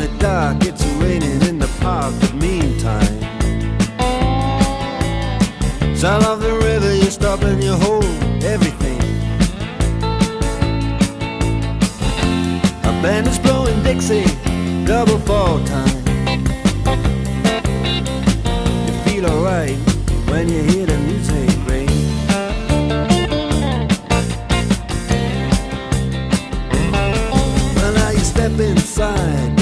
get dark, it's raining in the park, but meantime, sound of the river, you stop and you hold everything. A band is blowing Dixie, double fall time. You feel alright when you hear the music ring. Well, now you step inside